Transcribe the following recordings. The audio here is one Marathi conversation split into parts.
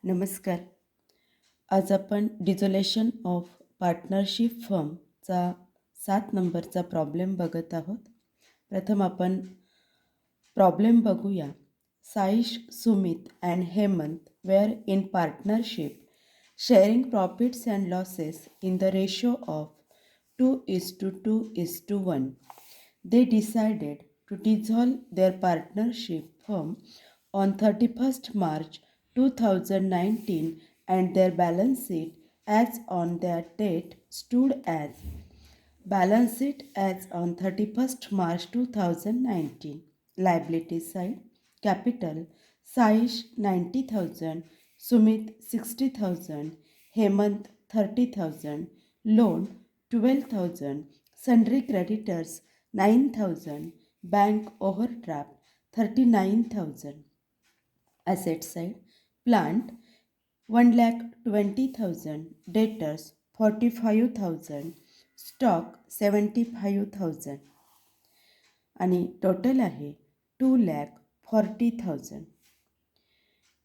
नमस्कार. आज आपण डिझोल्युशन ऑफ पार्टनरशिप फर्मचा 7 नंबरचा प्रॉब्लेम बघत आहोत. प्रथम आपण प्रॉब्लेम बघूया. Saish, Sumit and Hemant were in partnership sharing profits and losses in the ratio of 2:2:1. They decided to dissolve their partnership firm on 31st March 2019 and their balance sheet as on that date stood as balance sheet as on 31st March 2019. Liability side capital Saish 90,000, Sumit 60,000, Hemant 30,000, loan 12,000, sundry creditors 9,000, bank overdraft 39,000. Asset side plant 1,20,000, debtors 45,000, stock 75,000 आणि टोटल आहे 2,40,000.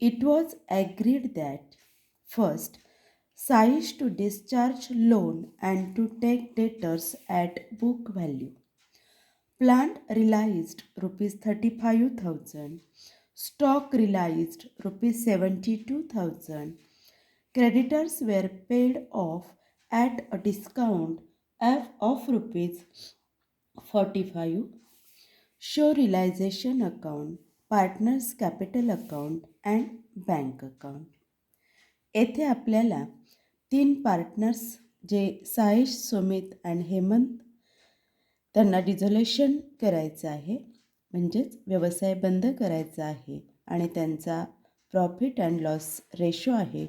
It was agreed that first Saish to discharge loan and to take debtors at book value. Plant realized rupees 35,000. Stock realized rupees 72,000. Creditors were paid off at a discount of rupees 45. Show realization account, partners capital account and bank account. येथे आपल्याला 3 पार्टनर्स जे साईश, सुमित आणि हेमंत त्यांना डिझोल्युशन करायचं आहे, म्हणजेच व्यवसाय बंद करायचा आहे आणि त्यांचा प्रॉफिट अँड लॉस रेशो आहे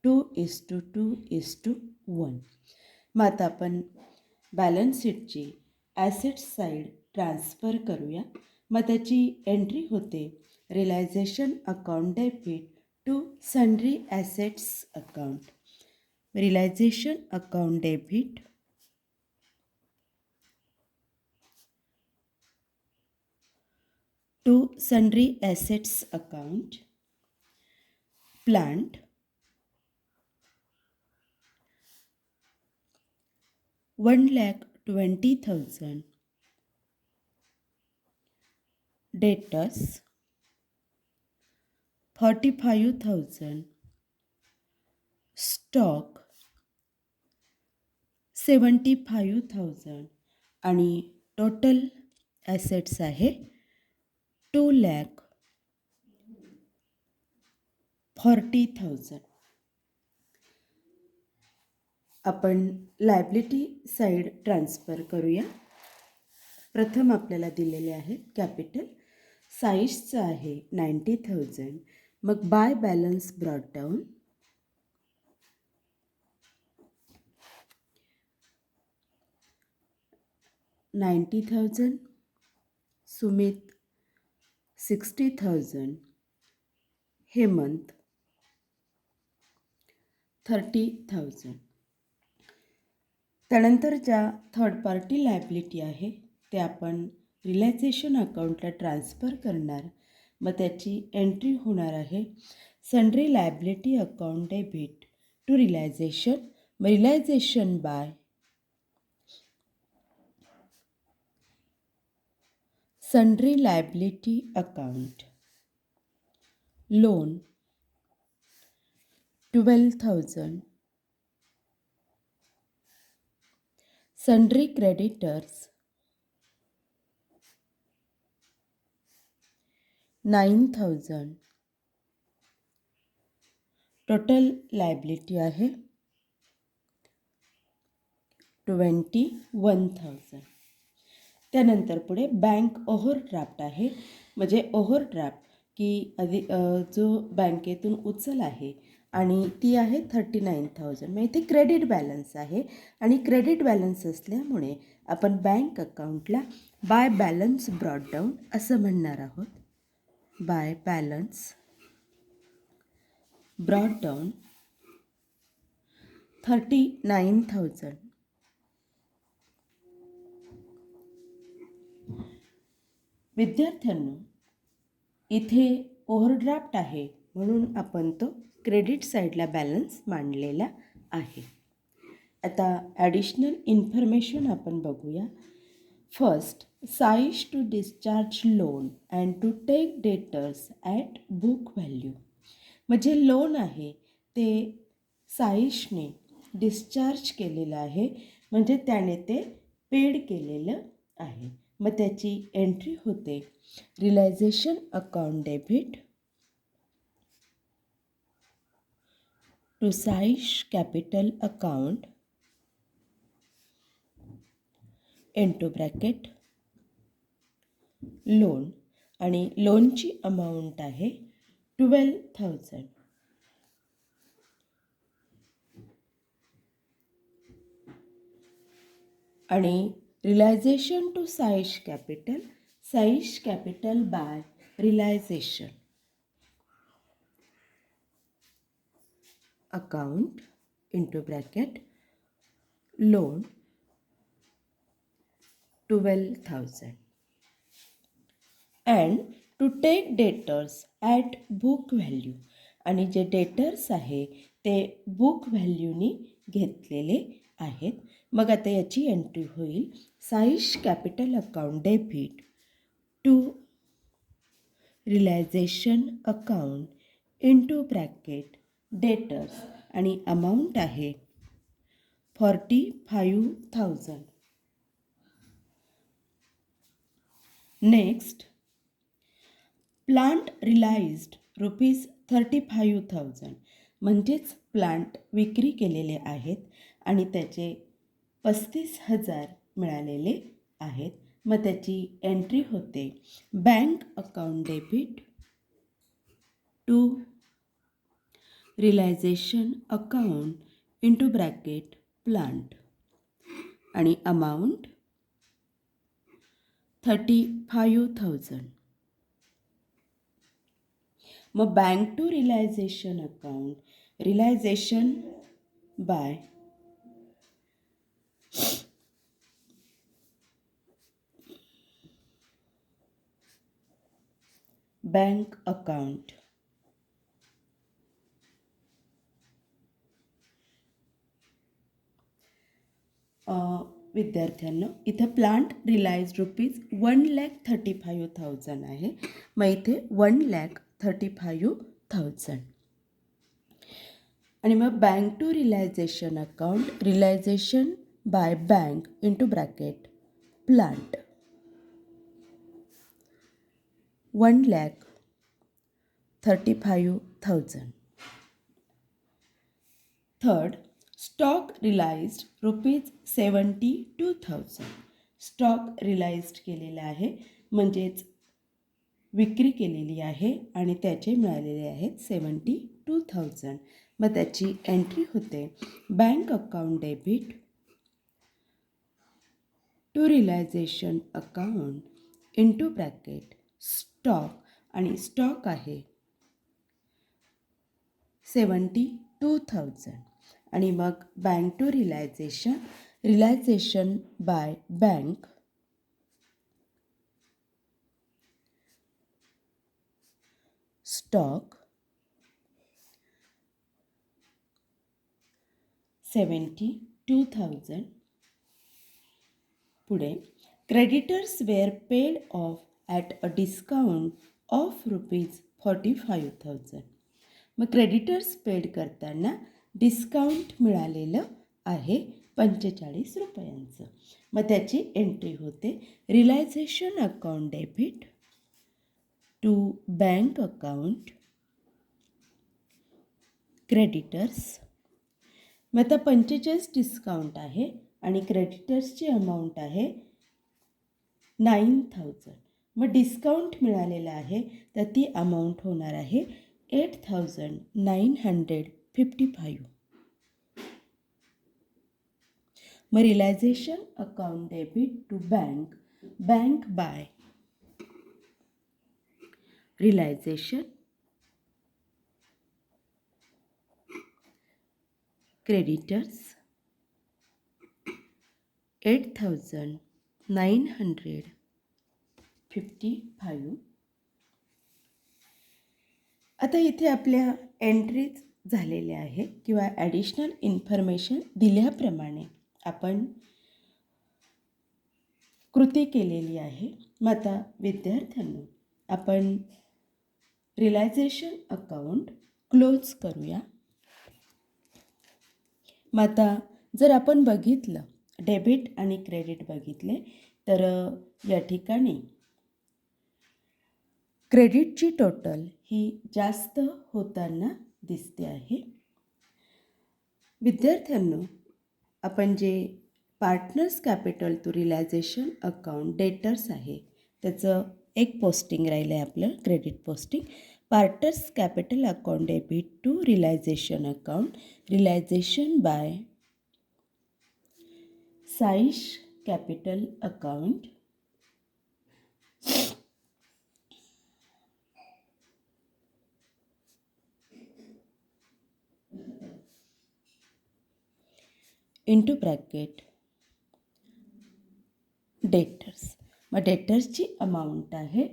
2:2:1. मग आता आपण बॅलन्स शीटची ॲसेट साईड ट्रान्सफर करूया. मग त्याची एंट्री होते realisation account debit to sundry assets account. Realisation account debit to sundry assets account. Plant 1,20,000, debtors 45,000, stock 75,000 आणि टोटल ॲसेट्स आहे 2,40,000. आपण लायबिलिटी साईड ट्रान्सफर करूया. प्रथम आपल्याला दिलेले आहे कॅपिटल. साईजचं आहे 90,000. मग by balance brought down 90,000, Sumit 60,000, Hemant 30,000. त्यानंतर ज्या थर्ड पार्टी लायबिलिटी आहे ते आपण रिलायझेशन अकाउंटला ट्रान्सफर करणार. मग त्याची एंट्री होणार आहे sundry liability account debit to realisation. मग realisation by sundry liability account, loan 12,000, sundry creditors 9,000. Total liability आहे 21,000. त्यानंतर पुढे बँक ओव्हरड्राफ्ट आहे. म्हणजे ओव्हरड्राफ्ट की जो बँकेतून उचल आहे आणि ती आहे 39,000. मग इथे क्रेडिट बॅलन्स आहे आणि क्रेडिट बॅलन्स असल्यामुळे आपण बँक अकाउंटला बाय बॅलन्स ब्रॉट डाऊन असं म्हणणार आहोत. By balance brought down 39,000. विद्यार्थ्यांनो, इथे ओव्हरड्राफ्ट आहे म्हणून आपण तो क्रेडिट साईडला बॅलन्स मांडलेला आहे. आता ॲडिशनल इन्फॉर्मेशन आपण बघूया. First, Saish to discharge loan and to take debtors at book value. म्हणजे लोन आहे ते साईशने डिस्चार्ज केलेलं आहे, म्हणजे त्याने ते पेड केलेलं आहे. मग त्याची एंट्री होते realisation account debit to Saish capital account into bracket loan, आणि लोनची अमाऊंट आहे 12,000. आणि realisation to Saish capital by realisation account into bracket loan 12,000 and to take debtors at book value. आणि जे डेटर्स आहे ते बुक व्हॅल्यूनी घेतलेले आहेत. मग आता याची एंट्री होईल Saish capital account debit to realisation account into bracket debtors, आणि अमाऊंट आहे 45,000. Next, plant realised ₹35,000. म्हणजेच प्लांट विक्री केलेले आहेत आणि त्याचे 35,000 मिळालेले आहेत. मग त्याची एंट्री होते bank account debit to realisation account into bracket plant, आणि अमाऊंट 35,000. मग bank to realisation account, realisation by bank account विद्यार्थ्यांना इथं प्लांट रिलाइज ₹1,35,000 आहे. मग इथे 1,35,000. आणि मग bank to realisation account, realisation by bank into bracket plant 1,35,000. Third, stock realised ₹72,000. Stock realised केलेला आहे, म्हणजेच विक्री केलेली आहे आणि त्याचे मिळालेले आहेत 72,000. मग त्याची एंट्री होते bank account debit to realisation account into bracket stock, आणि स्टॉक आहे 72,000. आणि मग bank to realisation by bank stock 72,000. पुढे creditors were paid off at a discount of ₹45,000. मग क्रेडिटर्स पेड करताना डिस्काउंट मिळालेलं आहे 45 रुपयांचं. मग त्याची एंट्री होते realisation account debit to bank account creditors. मग आता 45 डिस्काउंट आहे आणि क्रेडिटर्सची अमाऊंट आहे 9,000. मग डिस्काउंट मिळालेला आहे तर ती अमाऊंट होणार आहे 8,955. मग realisation account debit to bank by realisation creditors 8,955. आता इथे आपल्या एंट्रीज झालेल्या आहे किंवा ॲडिशनल इन्फॉर्मेशन दिल्याप्रमाणे आपण कृती केलेली आहे. मग आता विद्यार्थ्यांनो आपण रिलायझेशन अकाउंट क्लोज करूया. मग आता जर आपण बघितलं डेबिट आणि क्रेडिट बघितले तर या ठिकाणी क्रेडिटची टोटल ही जास्त होताना दिसते आहे. विद्यार्थ्यांनो आपण जे partners capital to realisation account debtors आहे त्याचं एक पोस्टिंग राहिलं आहे आपलं credit posting. Partners capital account debit to realisation account realisation by Saish capital account into bracket debtors. मग डेटर्सची अमाऊंट आहे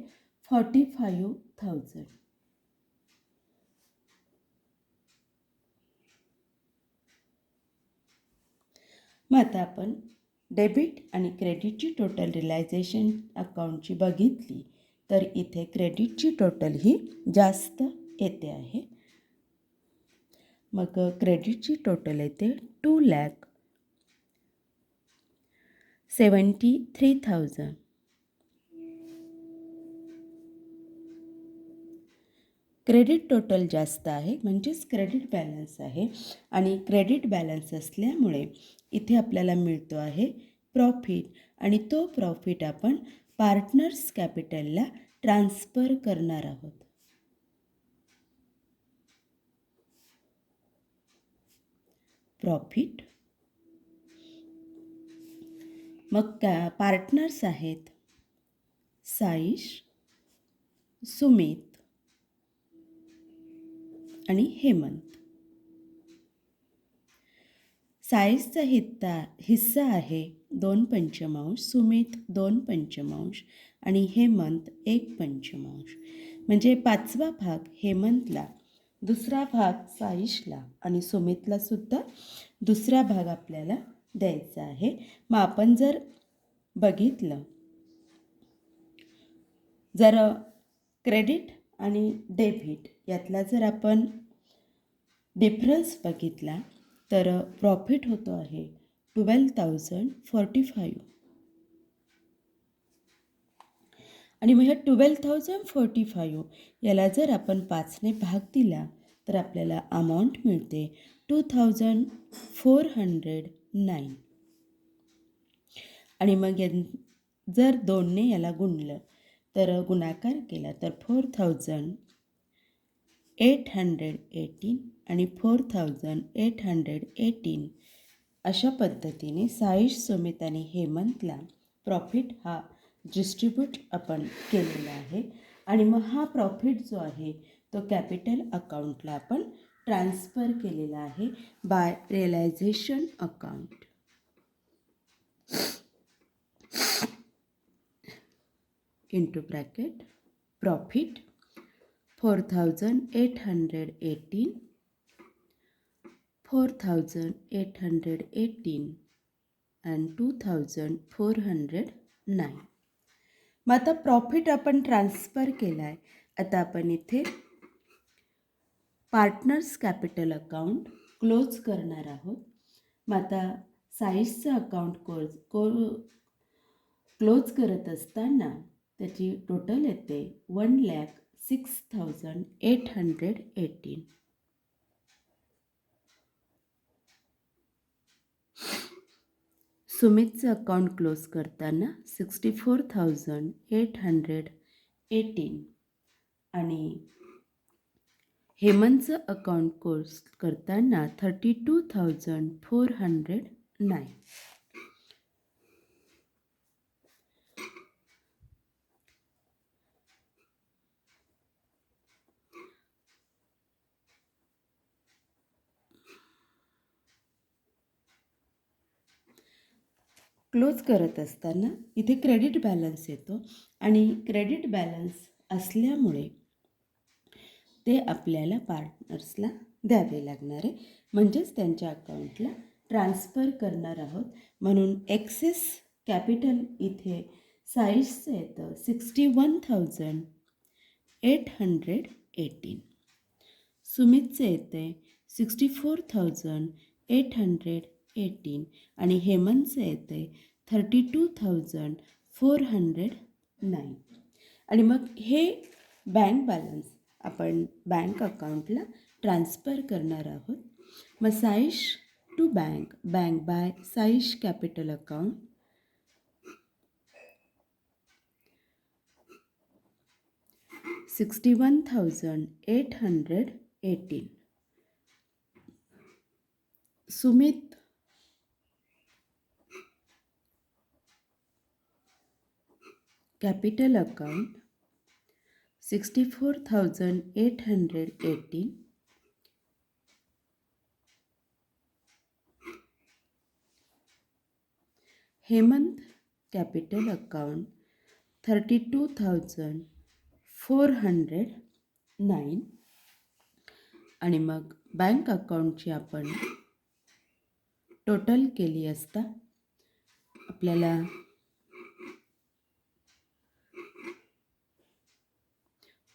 45,000. मग आता आपण डेबिट आणि क्रेडिटची टोटल रिलायझेशन अकाउंटची बघितली तर इथे क्रेडिटची टोटल ही जास्त येते आहे. मग क्रेडिटची टोटल येते 2,73,000. क्रेडिट टोटल जास्त आहे म्हणजेच क्रेडिट बॅलन्स आहे आणि क्रेडिट बॅलन्स असल्यामुळे इथे आपल्याला मिळतो आहे प्रॉफिट आणि तो प्रॉफिट आपण पार्टनर्स कॅपिटलला ट्रान्सफर करणार आहोत. प्रॉफिट मग पार्टनर्स आहेत साईश, सुमित आणि हेमंत. साईशचा हिस्सा आहे 2/5, सुमित 2/5 आणि हेमंत 1/5. म्हणजे 5वा भाग हेमंतला, दुसरा भाग साईशला आणि सुमितला सुद्धा दुसरा भाग आपल्याला द्यायचा आहे. मग आपण जर बघितलं जर क्रेडिट आणि डेबिट यातला जर आपण डिफरन्स बघितला तर प्रॉफिट होतो आहे 12,045 आणि मग ह्या 12,045 याला जर आपण 5ने भाग दिला तर आपल्याला अमाऊंट मिळते 2,409 आणि मग जर 2ने याला गुणलं तर गुणाकार केला तर 4,818 आणि 4,818 अशा पद्धतीने साईश, सुमित आणि हेमंतला प्रॉफिट हा डिस्ट्रीब्यूट आपण केलेला आहे. आणि मग हा प्रॉफिट जो आहे तो कॅपिटल अकाउंटला आपण ट्रान्सफर केलेला आहे by realisation account. Into bracket profit 4,818 4,818 and 2,409. मग आता प्रॉफिट आपण ट्रान्सफर केला आहे. आता आपण इथे पार्टनर्स कॅपिटल अकाउंट क्लोज करणार आहोत. मग आता साईजचं अकाउंट क्लोज करत असताना त्याची टोटल येते 1,06,818. सुमितचं अकाउंट क्लोज करताना 64,818 आणि हेमंतचं अकाउंट क्लोज करताना 32,409. क्लोज करत असताना इथे क्रेडिट बॅलन्स येतो आणि क्रेडिट बॅलन्स असल्यामुळे ते आपल्याला पार्टनर्सला द्यावे लागणार आहे, म्हणजेच त्यांच्या अकाउंटला ट्रान्सफर करणार आहोत. म्हणून एक्सेस कॅपिटल इथे साईजचं येतं 61,818. सुमितचं येतं आहे 64,818 आणि हेमंतचं येतं आहे 32,409. आणि मग हे बँक बॅलन्स आपण बँक अकाउंटला ट्रान्सफर करणार आहोत. मग Saish to bank, bank by Saish capital account 61,818. Sumit capital account 64,818. Hemant capital account 32,409. आणि मग बँक अकाउंटची आपण टोटल केली असता आपल्याला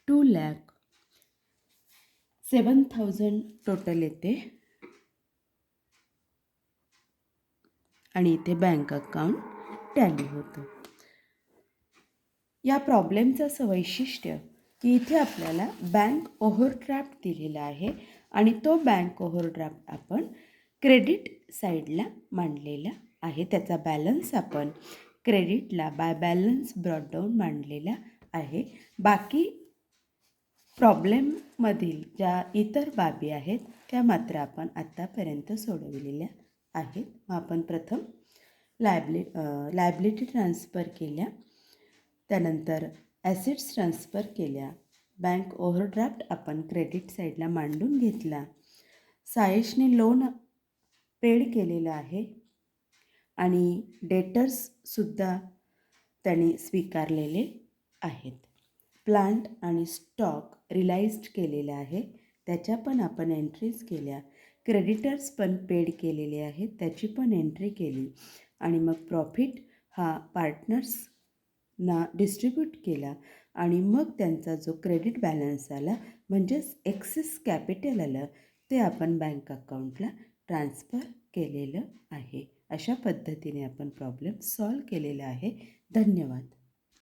2,07,000 टोटल येते. आणि इथे बँक अकाउंट टॅली होतं. या प्रॉब्लेमचं असं वैशिष्ट्य की इथे आपल्याला बँक ओव्हरड्राफ्ट दिलेला आहे आणि तो बँक ओव्हरड्राफ्ट आपण क्रेडिट साईडला मांडलेला आहे. त्याचा बॅलन्स आपण क्रेडिटला बाय बॅलन्स ब्रॉडडाऊन मांडलेला आहे. बाकी प्रॉब्लेममधील ज्या इतर बाबी आहेत त्या मात्र आपण आत्तापर्यंत सोडविलेल्या आहेत. मग आपण प्रथम लायबिलिटी ट्रान्सफर केल्या, त्यानंतर ॲसेट्स ट्रान्सफर केल्या, बँक ओव्हरड्राफ्ट आपण क्रेडिट साईडला मांडून घेतला, सायशने लोन पेड केलेलं आहे आणि डेटर्ससुद्धा त्याने स्वीकारलेले आहेत. प्लांट आणि स्टॉक रिलाइज्ड केलेले आहे, त्याच्या पण आपण एंट्रीज केल्या. क्रेडिटर्स पण पेड केलेले आहेत, त्याची पण एंट्री केली. आणि मग प्रॉफिट हा पार्टनर्सना डिस्ट्रीब्यूट केला आणि मग त्यांचा जो क्रेडिट बॅलन्स आला म्हणजेच एक्सेस कॅपिटल आलं ते आपण बँक अकाउंटला ट्रान्सफर केलेलं आहे. अशा पद्धतीने आपण प्रॉब्लेम सॉल्व केलेला आहे. धन्यवाद.